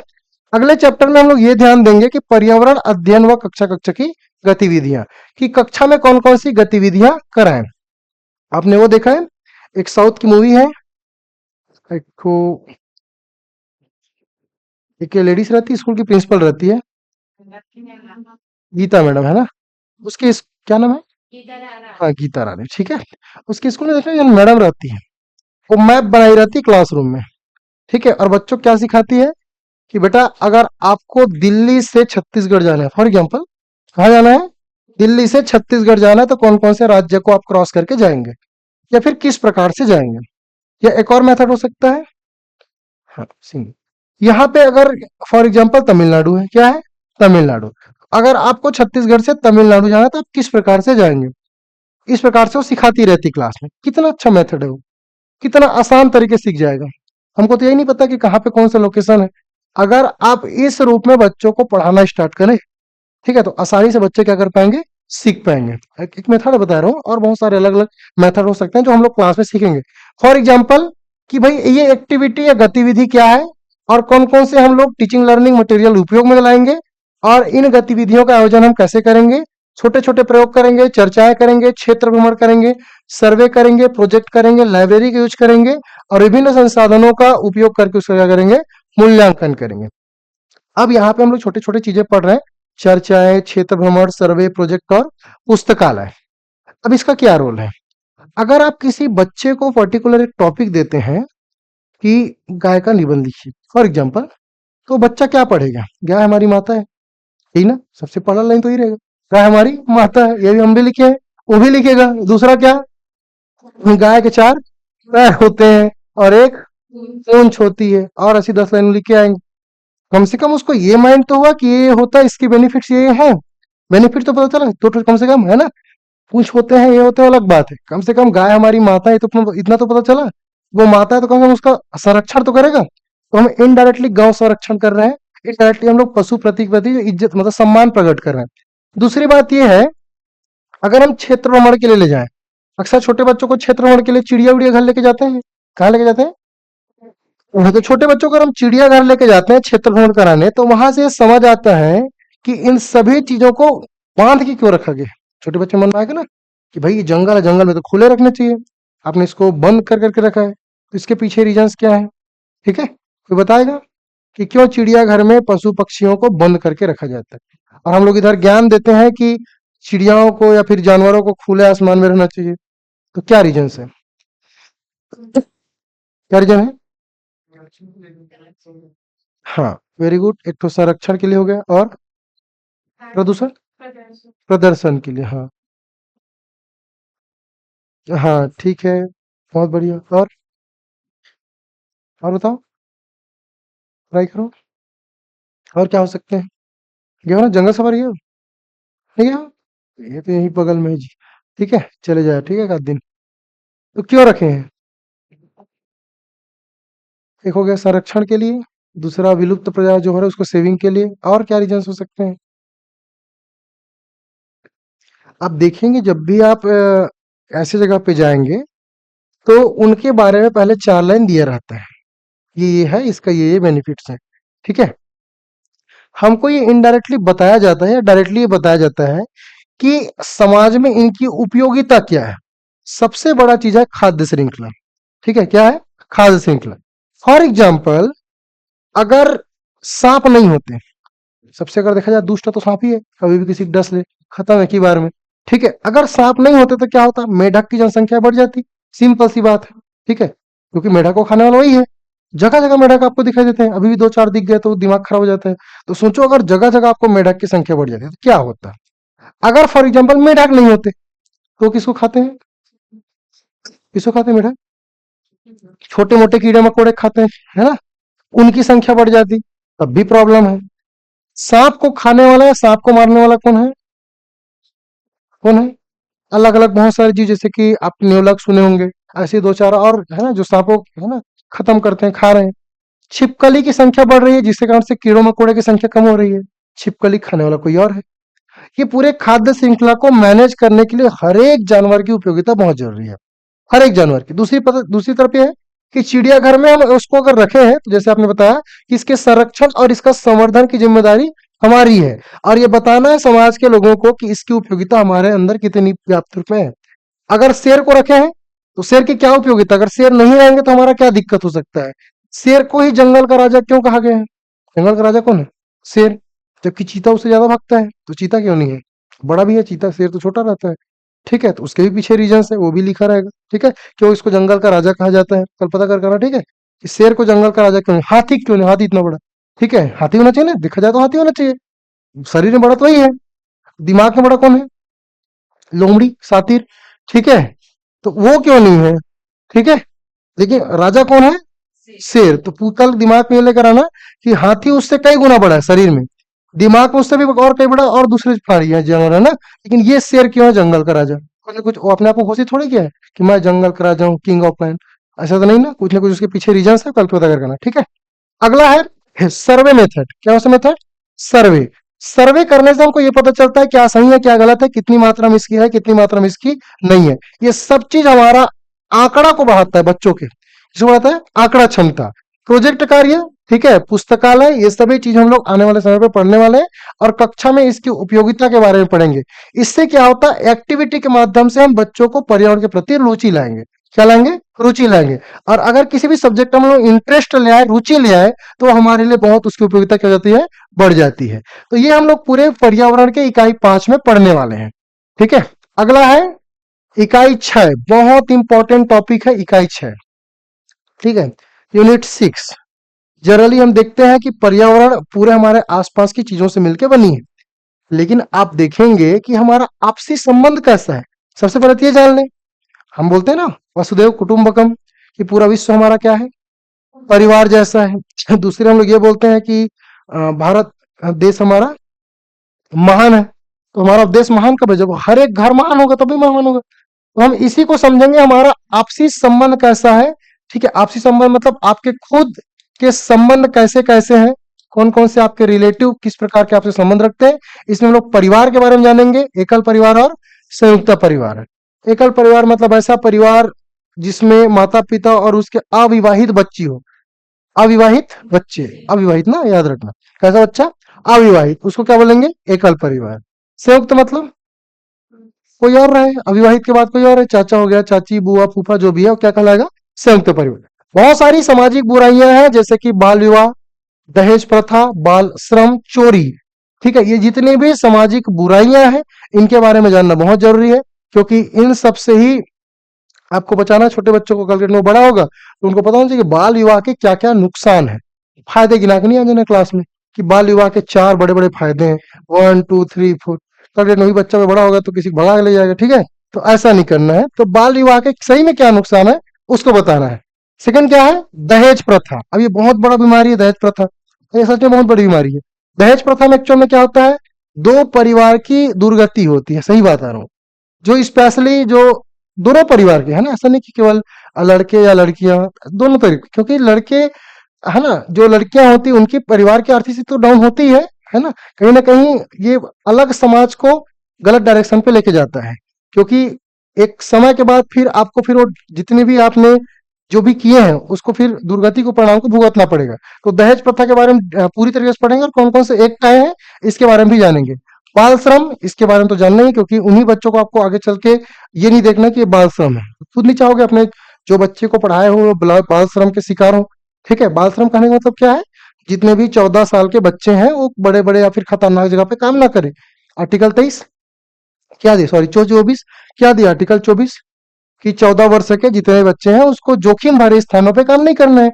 अगले चैप्टर में हम लोग ये ध्यान देंगे कि पर्यावरण अध्ययन व कक्षा कक्षा की गतिविधियां, कि कक्षा में कौन कौन सी गतिविधियां कराएं। आपने वो देखा है, एक साउथ की मूवी है, एक को एक लेडीज रहती है, स्कूल की प्रिंसिपल रहती है, गीता मैडम, है ना। उसके क्या नाम है, हाँ गीता रानी, ठीक है। उसके स्कूल में देखा मैडम रहती है, वो मैप बनाई रहती है क्लासरूम में, ठीक है। और बच्चों को क्या सिखाती है कि बेटा अगर आपको दिल्ली से छत्तीसगढ़ जाना है, फॉर एग्जाम्पल कहाँ जाना है, दिल्ली से छत्तीसगढ़ जाना है, तो कौन कौन से राज्य को आप क्रॉस करके जाएंगे, या फिर किस प्रकार से जाएंगे। या एक और मेथड हो सकता है, हाँ सिंह, यहाँ पे अगर फॉर एग्जाम्पल तमिलनाडु है, क्या है, तमिलनाडु, अगर आपको छत्तीसगढ़ से तमिलनाडु जाना है तो आप किस प्रकार से जाएंगे। इस प्रकार से वो सिखाती रहती क्लास में। कितना अच्छा मेथड है वो, कितना आसान तरीके से सीख जाएगा। हमको तो यही नहीं पता कि कहाँ पे कौन सा लोकेशन है। अगर आप इस रूप में बच्चों को पढ़ाना स्टार्ट करें, ठीक है, तो आसानी से बच्चे क्या कर पाएंगे, सीख पाएंगे। एक मेथड बता रहा हूँ, और बहुत सारे अलग अलग मेथड हो सकते हैं जो हम लोग क्लास में सीखेंगे। फॉर एग्जाम्पल कि भाई ये एक्टिविटी या गतिविधि क्या है, और कौन कौन से हम लोग टीचिंग लर्निंग मटेरियल उपयोग में लाएंगे, और इन गतिविधियों का आयोजन हम कैसे करेंगे। छोटे छोटे प्रयोग करेंगे, चर्चाएं करेंगे, क्षेत्र भ्रमण करेंगे, सर्वे करेंगे, प्रोजेक्ट करेंगे, लाइब्रेरी का यूज करेंगे, और विभिन्न संसाधनों का उपयोग करके उसका क्या करेंगे, मूल्यांकन करेंगे। अब यहाँ पे हम लोग छोटे छोटे चीजें पढ़ रहे हैं, चर्चाएं, क्षेत्र भ्रमण, सर्वे, प्रोजेक्ट और पुस्तकालय। अब इसका क्या रोल है, अगर आप किसी बच्चे को पर्टिकुलर एक टॉपिक देते हैं कि गाय का निबंध लिखिए फॉर एग्जाम्पल, तो बच्चा क्या पढ़ेगा, गाय हमारी माता है, यही ना, सबसे पहला लाइन तो ही रहेगा, गाय हमारी माता है, ये भी हम भी लिखे हैं, वो भी लिखेगा। दूसरा क्या, गाय के चार पैर होते हैं और एक पूंछ होती है, और ऐसी 10 लाइन लिख के आएंगे। कम से कम उसको ये माइंड तो हुआ कि ये होता है, इसके बेनिफिट्स ये है, बेनिफिट तो पता चला, तो कम से कम है ना। पूछ होते हैं, ये होते हैं, अलग बात है, कम से कम गाय हमारी माता है तो इतना तो पता चला, वो माता है तो कम से कम उसका संरक्षण तो करेगा। तो हम इनडायरेक्टली गौ संरक्षण कर रहे हैं, इनडायरेक्टली हम लोग पशु प्रति प्रति इज्जत मतलब सम्मान प्रकट कर रहे हैं। दूसरी बात ये है, अगर हम क्षेत्र भ्रमण के लिए ले जाएं, अक्सर छोटे बच्चों को क्षेत्र भ्रमण के लिए चिड़िया उड़िया घर लेके जाते हैं, कहाँ लेके जाते हैं, वहाँ तो छोटे बच्चों को अगर हम चिड़ियाघर लेके जाते हैं क्षेत्र भ्रमण कराने, तो वहां से समझ आता है कि इन सभी चीजों को बांध के क्यों रखा गया। छोटे बच्चे मन में आएगा ना कि भाई ये जंगल है, जंगल में तो खुले रखने चाहिए, आपने इसको बंद कर करके रखा है, तो इसके पीछे रीजंस क्या है, ठीक है, कोई बताएगा कि क्यों चिड़ियाघर में पशु पक्षियों को बंद करके रखा जाता है। और हम लोग इधर ज्ञान देते हैं कि चिड़ियाओं को या फिर जानवरों को खुले आसमान में रहना चाहिए, तो क्या रीजन है, क्या रीजन है। हाँ, वेरी गुड, एक तो संरक्षण के लिए हो गया, और प्रदूषण प्रदर्शन के लिए, हाँ। हाँ ठीक है, बहुत बढ़िया, और बताओ, ट्राई करो, और क्या हो सकते हैं। गए हो ना जंगल सफारी, गए हो, नहीं गए हो? ये तो यहीं बगल में है जी, ठीक है, चले जाए, ठीक है, एक आध दिन। तो क्यों रखे हैं, एक हो गया संरक्षण के लिए, दूसरा विलुप्त प्रजाति जो हो रहा है उसको सेविंग के लिए, और क्या रीजन हो सकते हैं। आप देखेंगे जब भी आप ऐसी जगह पे जाएंगे, तो उनके बारे में पहले 4 लाइन दिया रहता है, ये है, इसका ये बेनिफिट्स है, ठीक है। हमको ये इनडायरेक्टली बताया जाता है या डायरेक्टली ये बताया जाता है कि समाज में इनकी उपयोगिता क्या है। सबसे बड़ा चीज है खाद्य श्रृंखला, ठीक है, क्या है, खाद्य श्रृंखला। फॉर एग्जाम्पल, अगर सांप नहीं होते, सबसे अगर देखा जाए दुष्ट तो सांप ही है, कभी भी किसी को डस ले, खत्म है की बार में, ठीक है। अगर सांप नहीं होते तो क्या होता, मेढक की जनसंख्या बढ़ जाती, सिंपल सी बात है, ठीक है, क्योंकि मेढक को खाने वाला वही है। जगह जगह मेढक आपको दिखाई देते हैं, अभी भी 2-4 दिख गए तो दिमाग खराब हो जाता है। तो सोचो अगर जगह जगह आपको मेढक की संख्या बढ़ जाती तो क्या होता। अगर फॉर एग्जाम्पल मेढक नहीं होते, तो किसको खाते हैं, किसको खाते हैं मेढक, छोटे मोटे कीड़े मकोड़े खाते हैं, है ना, उनकी संख्या बढ़ जाती, तब भी प्रॉब्लम है। सांप को खाने वाला या सांप को मारने वाला कौन है, कौन है, अलग अलग बहुत सारी चीज, जैसे कि आप न्यूलक सुने होंगे, ऐसे 2-4 और है ना जो सांपों है ना खत्म करते हैं, खा रहे हैं। छिपकली की संख्या बढ़ रही है, जिसके कारण से कीड़ों मकोड़े की संख्या कम हो रही है, छिपकली खाने वाला कोई और है। ये पूरे खाद्य श्रृंखला को मैनेज करने के लिए हर एक जानवर की उपयोगिता बहुत जरूरी है, हर एक जानवर की। दूसरी तरफ ये है कि चिड़ियाघर में हम उसको अगर रखे हैं, तो जैसे आपने बताया कि इसके संरक्षण और इसका संवर्धन की जिम्मेदारी हमारी है, और ये बताना है समाज के लोगों को कि इसकी उपयोगिता हमारे अंदर कितनी व्याप्त रूप में है। अगर शेर को रखे हैं, तो शेर की क्या उपयोगिता, अगर शेर नहीं रहेंगे तो हमारा क्या दिक्कत हो सकता है। शेर को ही जंगल का राजा क्यों कहा गया है, जंगल का राजा कौन है, शेर, जबकि चीता उससे ज्यादा भागता है, तो चीता क्यों नहीं है, बड़ा भी है चीता, शेर तो छोटा रहता है, ठीक है। तो उसके भी पीछे रीजन है, वो भी लिखा रहेगा, ठीक है, क्यों इसको जंगल का राजा कहा जाता है, कल पता कर करना, ठीक है, कि शेर को जंगल का राजा क्यों नहीं, हाथी क्यों नहीं, हाथी इतना बड़ा, ठीक है, हाथी होना चाहिए ना, देखा जाए तो हाथी होना चाहिए, शरीर में बड़ा तो वही है, दिमाग में बड़ा कौन है, लोमड़ी सातिर, ठीक है, तो वो क्यों नहीं है, ठीक है। लेकिन राजा कौन है, शेर। तो कल दिमाग में ये लेकर आना कि हाथी उससे कई गुना बड़ा है शरीर में, दिमाग में उससे भी और कई बड़ा, और दूसरे प्राणी है जानवर है ना, लेकिन ये शेर क्यों है जंगल का राजा, कुछ कुछ वो अपने आप को घोषित थोड़ी किया है कि मैं जंगल का राजा हूँ, किंग ऑफ लायन। ऐसा तो नहीं ना कुछ उसके पीछे रीजन है, कल पता करना, ठीक है। अगला है सर्वे मेथड। क्या है मेथड? सर्वे। सर्वे करने से हमको ये पता चलता है क्या सही है क्या गलत है, कितनी मात्रा में इसकी है कितनी मात्रा में इसकी नहीं है। ये सब चीज हमारा आंकड़ा को बढ़ाता है बच्चों के, जिसको बढ़ाता है आंकड़ा क्षमता। प्रोजेक्ट कार्य, ठीक है, पुस्तकालय, ये सभी चीज हम लोग आने वाले समय पे पढ़ने वाले हैं और कक्षा में इसकी उपयोगिता के बारे में पढ़ेंगे। इससे क्या होता है, एक्टिविटी के माध्यम से हम बच्चों को पर्यावरण के प्रति रुचि लाएंगे। क्या लाएंगे? रुचि लाएंगे। और अगर किसी भी सब्जेक्ट में हम लोग इंटरेस्ट ले आए, रुचि ले आए, तो हमारे लिए बहुत उसकी उपयोगिता क्या हो जाती है, बढ़ जाती है। तो ये हम लोग पूरे पर्यावरण के इकाई 5 में पढ़ने वाले हैं, ठीक है। अगला है इकाई 6, बहुत इंपॉर्टेंट टॉपिक है इकाई 6, ठीक है। यूनिट 6। जनरली हम देखते हैं कि पर्यावरण पूरे हमारे आसपास की चीजों से मिलकर बनी है, लेकिन आप देखेंगे कि हमारा आपसी संबंध कैसा है। सबसे पहले तो ये जान लें, हम बोलते हैं ना वसुदेव कुटुंबकम, कि पूरा विश्व हमारा क्या है, परिवार जैसा है। दूसरे हम लोग ये बोलते हैं कि भारत देश हमारा महान है। तो हमारा देश महान कब है? जब हर एक घर महान होगा तभी महान होगा। तो हम इसी को समझेंगे, हमारा आपसी संबंध कैसा है, ठीक है। आपसी संबंध मतलब आपके खुद के संबंध कैसे कैसे हैं, कौन कौन से आपके रिलेटिव किस प्रकार के आपसे संबंध रखते हैं। इसमें हम लोग परिवार के बारे में जानेंगे, एकल परिवार और संयुक्त परिवार है। एकल परिवार मतलब ऐसा परिवार जिसमें माता पिता और उसके अविवाहित बच्ची हो। अविवाहित बच्चे, अविवाहित ना याद रखना, कैसा बच्चा? अविवाहित, उसको क्या बोलेंगे? एकल परिवार। संयुक्त मतलब कोई और रहे, अविवाहित के बाद कोई और है, चाचा हो गया, चाची, बुआ, फूफा, जो भी है वो क्या कहलाएगा? संयुक्त परिवार। बहुत सारी सामाजिक बुराइयां हैं, जैसे कि बाल विवाह, दहेज प्रथा, बाल श्रम, चोरी, ठीक है। ये जितनी भी सामाजिक बुराइयां हैं, इनके बारे में जानना बहुत जरूरी है, क्योंकि इन सब से ही आपको बचाना है छोटे बच्चों को। कल के दिन वो बड़ा होगा तो उनको पता होना चाहिए कि बाल विवाह के क्या क्या नुकसान है। फायदे गिना के नहीं आ जाना क्लास में कि बाल विवाह के 4 बड़े बड़े फायदे हैं, 1 2 3 4। कल के दिन वही बच्चा में बड़ा होगा तो किसी को भगा के ले जाएगा, ठीक है। तो ऐसा नहीं करना है। तो बाल विवाह के सही में क्या नुकसान है उसको बताना है। सेकंड क्या है? दहेज प्रथा। अब ये बहुत बड़ा बीमारी है दहेज प्रथा, ये सच में बहुत बड़ी बीमारी है। दहेज प्रथा में एक्चुअल में क्या होता है, दो परिवार की दुर्गति होती है, सही बात आ रहा हूँ, जो स्पेशली जो दोनों परिवार के है ना, ऐसा नहीं कि केवल लड़के या लड़कियां, दोनों तरीके, क्योंकि लड़के है ना, जो लड़कियां होती है उनकी परिवार की आर्थिक स्थिति तो डाउन होती है ना कहीं ये अलग समाज को गलत डायरेक्शन पे लेके जाता है। क्योंकि एक समय के बाद फिर आपको फिर वो जितने भी आपने जो भी किए हैं उसको फिर दुर्गति को परिणाम को भुगतना पड़ेगा। तो दहेज प्रथा के बारे में पूरी तरीके से पढ़ेंगे और कौन कौन से एक्ट आए हैं इसके बारे में भी जानेंगे। बाल श्रम, इसके बारे में तो जानना ही, क्योंकि उन्हीं बच्चों को आपको आगे चल के ये नहीं देखना कि ये बाल श्रम है। खुद नहीं चाहोगे अपने जो बच्चे को पढ़ाए हो वो बाल श्रम के शिकार हो, ठीक है। बाल श्रम कहने का मतलब क्या है? जितने भी 14 साल के बच्चे हैं वो बड़े बड़े या फिर खतरनाक जगह पे काम ना करें। आर्टिकल 23 क्या दिया, सॉरी 24 क्या दिया, आर्टिकल 24 कि 14 वर्ष के जितने बच्चे हैं उसको जोखिम भरे स्थानों पे काम नहीं करना है,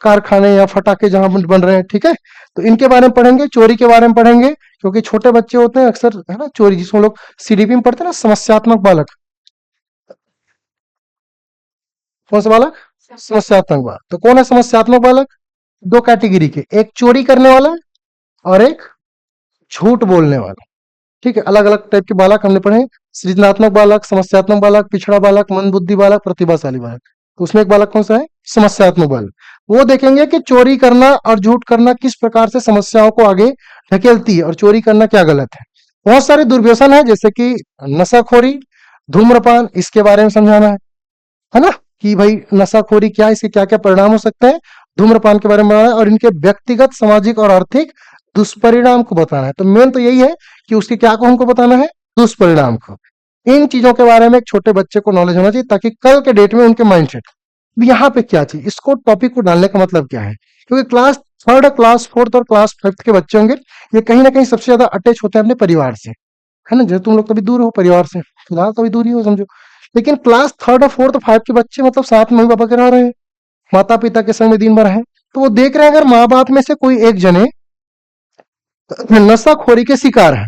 कारखाने या फटाके जहां बन रहे हैं, ठीक है। तो इनके बारे में पढ़ेंगे। चोरी के बारे में पढ़ेंगे, क्योंकि छोटे बच्चे होते हैं अक्सर है ना चोरी, जिसको हम लोग सीडीपी में पढ़ते हैं ना, समस्यात्मक बालक। कौन सा बालक? समस्यात्मक बालक। तो कौन है समस्यात्मक बालक? दो कैटेगरी के, एक चोरी करने वाला और एक झूठ बोलने वाला, ठीक है। अलग अलग टाइप के बालक हमने पढ़े, सृजनात्मक बालक, समस्यात्मक बालक, पिछड़ा बालक, मंदबुद्धि बालक, प्रतिभाशाली बालक। तो उसमें एक बालक कौन सा है? समस्यात्मक बालक। वो देखेंगे कि चोरी करना और झूठ करना किस प्रकार से समस्याओं को आगे ढकेलती है और चोरी करना क्या गलत है। बहुत सारे दुर्व्यसन है, जैसे कि नशाखोरी, धूम्रपान, इसके बारे में समझाना है ना, कि भाई नशाखोरी क्या है, इसके क्या क्या परिणाम हो सकते हैं। धूम्रपान के बारे में बताना है और इनके व्यक्तिगत, सामाजिक और आर्थिक दुष्परिणाम को बताना है। तो मेन तो यही है कि उसके क्या को हमको बताना है, दुष्परिणाम को। इन चीजों के बारे में एक छोटे बच्चे को नॉलेज होना चाहिए, ताकि कल के डेट में उनके माइंडसेट यहाँ पे क्या चाहिए, इसको टॉपिक को डालने का मतलब क्या है। क्योंकि क्लास 3rd, क्लास 4th और क्लास 5th के बच्चे होंगे, ये कहीं ना कहीं सबसे ज्यादा अटैच होते हैं अपने परिवार से, है ना। जैसे तुम लोग कभी दूर हो परिवार से, फिलहाल कभी दूर ही हो समझो, लेकिन क्लास 3rd और 4th 5 के बच्चे मतलब साथ में मम्मी पापा के रह रहे हैं, माता पिता के संग में दिन भर है, तो वो देख रहे हैं अगर माँ बाप में से कोई एक जने नशाखोरी के शिकार है,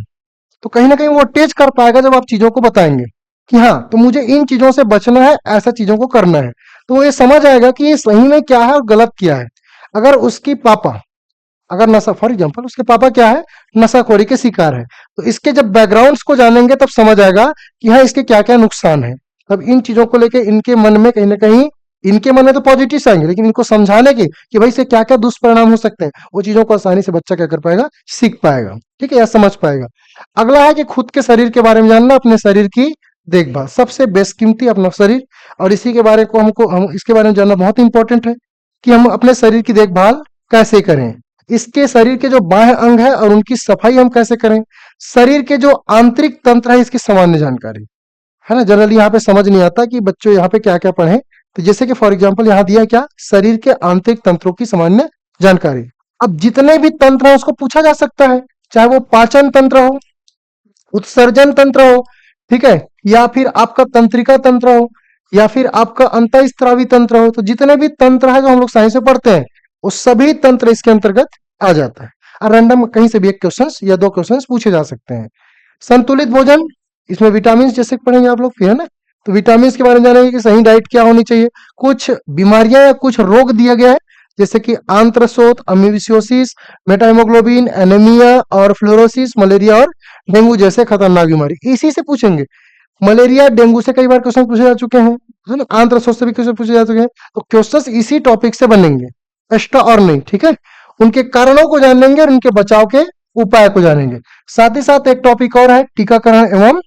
तो कहीं ना कहीं वो अटैच कर पाएगा जब आप चीजों को बताएंगे कि हाँ तो मुझे इन चीजों से बचना है, ऐसा चीजों को करना है। तो वो ये समझ आएगा कि ये सही में क्या है और गलत क्या है। अगर उसकी पापा अगर नशा, फॉर एग्जाम्पल उसके पापा क्या है, नशाखोरी के शिकार है, तो इसके जब बैकग्राउंड्स को जानेंगे तब समझ आएगा कि हाँ इसके क्या क्या नुकसान है। तब इन चीजों को लेके इनके मन में कहीं ना कहीं इनके मन में तो पॉजिटिव आएंगे, लेकिन इनको समझाने के कि भाई से क्या क्या दुष्परिणाम हो सकते हैं, वो चीजों को आसानी से बच्चा क्या कर पाएगा, सीख पाएगा, ठीक है, या समझ पाएगा। अगला है कि खुद के शरीर के बारे में जानना, अपने शरीर की देखभाल, सबसे बेशकीमती अपना शरीर, और इसी के बारे को हम इसके बारे में जानना बहुत इंपॉर्टेंट है कि हम अपने शरीर की देखभाल कैसे करें, इसके शरीर के जो बाह्य अंग है और उनकी सफाई हम कैसे करें, शरीर के जो आंतरिक तंत्र है इसकी सामान्य जानकारी, है ना। जनरली यहाँ पे समझ नहीं आता कि बच्चों यहाँ पे क्या क्या पढ़े, तो जैसे कि फॉर एग्जाम्पल यहाँ दिया है क्या, शरीर के आंतरिक तंत्रों की सामान्य जानकारी। अब जितने भी तंत्र है उसको पूछा जा सकता है, चाहे वो पाचन तंत्र हो, उत्सर्जन तंत्र हो, ठीक है, या फिर आपका तंत्रिका तंत्र हो, या फिर आपका अंतःस्त्रावी तंत्र हो, तो जितने भी तंत्र है जो हम लोग साइंस में पढ़ते हैं वो सभी तंत्र इसके अंतर्गत आ जाता है। और रैंडम कहीं से भी एक क्वेश्चन या दो क्वेश्चन पूछे जा सकते हैं। संतुलित भोजन, इसमें विटामिन जैसे पढ़ेंगे आप लोग, फिर है ना, तो विटामिन के बारे में जानेंगे कि सही डाइट क्या होनी चाहिए, कुछ बीमारियां या कुछ रोग दिया गया है जैसे कि आंत्रशोथ, अमीबियोसिस, मेटाहीमोग्लोबिन, एनीमिया और फ्लोरोसिस, मलेरिया और डेंगू जैसे खतरनाक बीमारी, इसी से पूछेंगे। मलेरिया डेंगू से कई बार क्वेश्चन पूछे जा चुके हैं, है ना, आंत्रशोथ से भी क्वेश्चन पूछे जा चुके हैं, तो क्वेश्चन इसी टॉपिक से बनेंगे, एक्स्ट्रा और नहीं, ठीक है। उनके कारणों को जानेंगे और उनके बचाव के उपाय को जानेंगे। साथ ही साथ एक टॉपिक और है टीकाकरण एवं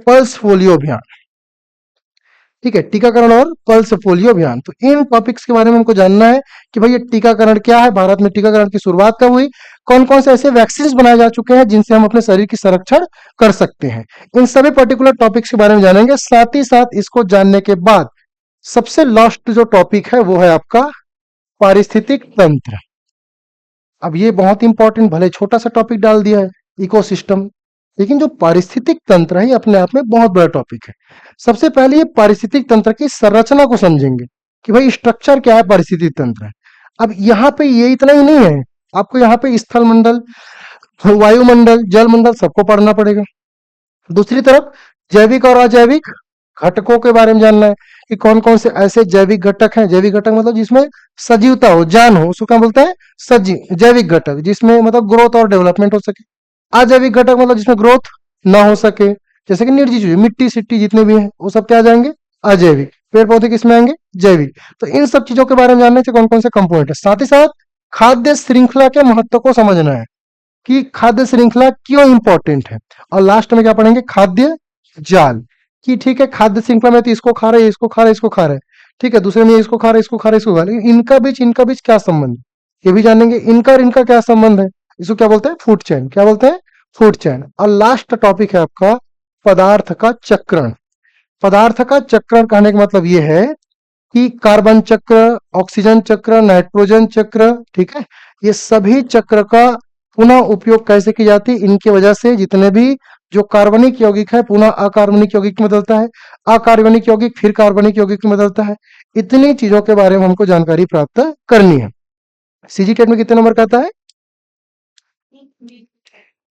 पल्स पोलियो अभियान, ठीक है, टीकाकरण और पल्स पोलियो अभियान। तो इन टॉपिक्स के बारे में हमको जानना है कि भाई ये टीकाकरण क्या है, भारत में टीकाकरण की शुरुआत कब हुई, कौन कौन से ऐसे वैक्सीन बनाए जा चुके हैं जिनसे हम अपने शरीर की संरक्षण कर सकते हैं, इन सभी पर्टिकुलर टॉपिक्स के बारे में जानेंगे। साथ ही साथ इसको जानने के बाद सबसे लास्ट जो टॉपिक है वो है आपका पारिस्थितिक तंत्र। अब ये बहुत इंपॉर्टेंट, भले छोटा सा टॉपिक डाल दिया है इकोसिस्टम, लेकिन जो पारिस्थितिक तंत्र है ये अपने आप में बहुत बड़ा टॉपिक है। सबसे पहले ये पारिस्थितिक तंत्र की संरचना को समझेंगे कि भाई स्ट्रक्चर क्या है पारिस्थितिक तंत्र। अब यहाँ पे ये इतना ही नहीं है, आपको यहाँ पे स्थल मंडल, वायुमंडल, जल मंडल सबको पढ़ना पड़ेगा। दूसरी तरफ जैविक और अजैविक घटकों के बारे में जानना है कि कौन कौन से ऐसे जैविक घटक हैं, जैविक घटक मतलब जिसमें सजीवता हो, जान हो, उसको क्या बोलते हैं, सजीव जैविक घटक, जिसमें मतलब ग्रोथ और डेवलपमेंट हो सके। अजैविक घटक मतलब जिसमें ग्रोथ ना हो सके, जैसे कि निर्जीव चीजें, मिट्टी सिट्टी जितने भी हैं वो सब क्या आ जाएंगे, अजैविक। पेड़ पौधे किसमें आएंगे, जैविक। तो इन सब चीजों के बारे में जानने से कौन कौन से कंपोनेंट है। साथ ही साथ खाद्य श्रृंखला के महत्व को समझना है कि खाद्य श्रृंखला क्यों इंपॉर्टेंट है। और लास्ट में क्या पढ़ेंगे, खाद्य जाल, कि ठीक है खाद्य श्रृंखला में तो इसको खा रहे हैं, इसको खा रहे हैं, इसको खा रहे हैं, ठीक है, दूसरे में इसको खा रहे हैं, इसको खा रहे हैं, इसको खा रहे हैं, लेकिन इनका बीच क्या संबंध है ये भी जानेंगे, इनका और इनका क्या संबंध है, इसको क्या बोलते हैं, फूड चैन, क्या बोलते हैं, फूड चैन। और लास्ट टॉपिक है आपका पदार्थ का चक्रण। पदार्थ का चक्रण कहने का मतलब ये है कि कार्बन चक्र, ऑक्सीजन चक्र, नाइट्रोजन चक्र, ठीक है, ये सभी चक्र का पुनः उपयोग कैसे की जाती है, इनकी वजह से जितने भी जो कार्बनिक यौगिक है पुनः अकार्बनिक यौगिक में बदलता है, अकार्बनिक यौगिक फिर कार्बनिक यौगिक में बदलता है। इतनी चीजों के बारे में हमको जानकारी प्राप्त करनी है। सीजीटेट में कितने नंबर का आता है,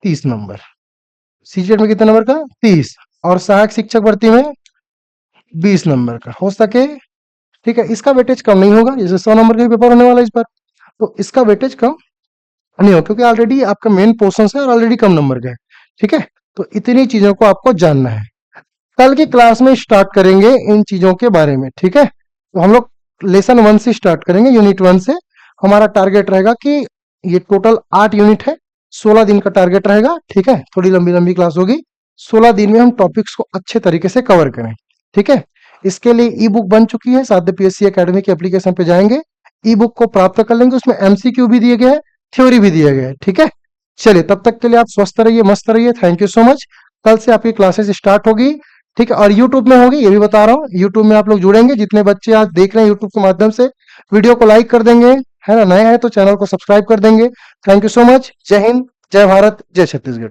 30 नंबर। सीजीटेट में कितने नंबर का, 30, और सहायक शिक्षक भर्ती में 20 नंबर का हो सके, ठीक है। इसका वेटेज कम नहीं होगा, जैसे 100 नंबर का पेपर होने वाला है इस बार, तो इसका वेटेज कम नहीं हो, क्योंकि ऑलरेडी आपका मेन पोर्शन है और ऑलरेडी कम नंबर का है, ठीक है। तो इतनी चीजों को आपको जानना है। कल की क्लास में स्टार्ट करेंगे इन चीजों के बारे में, ठीक है। तो हम लोग लेसन 1 से स्टार्ट करेंगे, यूनिट 1 से। हमारा टारगेट रहेगा कि ये टोटल 8 यूनिट है, 16 दिन का टारगेट रहेगा, ठीक है। थोड़ी लंबी लंबी क्लास होगी, 16 दिन में हम टॉपिक्स को अच्छे तरीके से कवर करें, ठीक है। इसके लिए ई बुक बन चुकी है, साथ पीएससी एकेडमी के एप्लीकेशन पे जाएंगे, ई बुक को प्राप्त कर लेंगे, उसमें एमसीक्यू भी दिए गए हैं, थ्योरी भी दिया गया है, ठीक है। चलिए तब तक के लिए आप स्वस्थ रहिए, मस्त रहिए, थैंक यू सो मच। कल से आपकी क्लासेस स्टार्ट होगी, ठीक है, और यूट्यूब में होगी, ये भी बता रहा हूँ, यूट्यूब में आप लोग जुड़ेंगे, जितने बच्चे आज देख रहे हैं यूट्यूब के माध्यम से, वीडियो को लाइक कर देंगे, है ना, नए हैं तो चैनल को सब्सक्राइब कर देंगे। Thank you so much. जय हिंद, जय भारत, जय छत्तीसगढ़।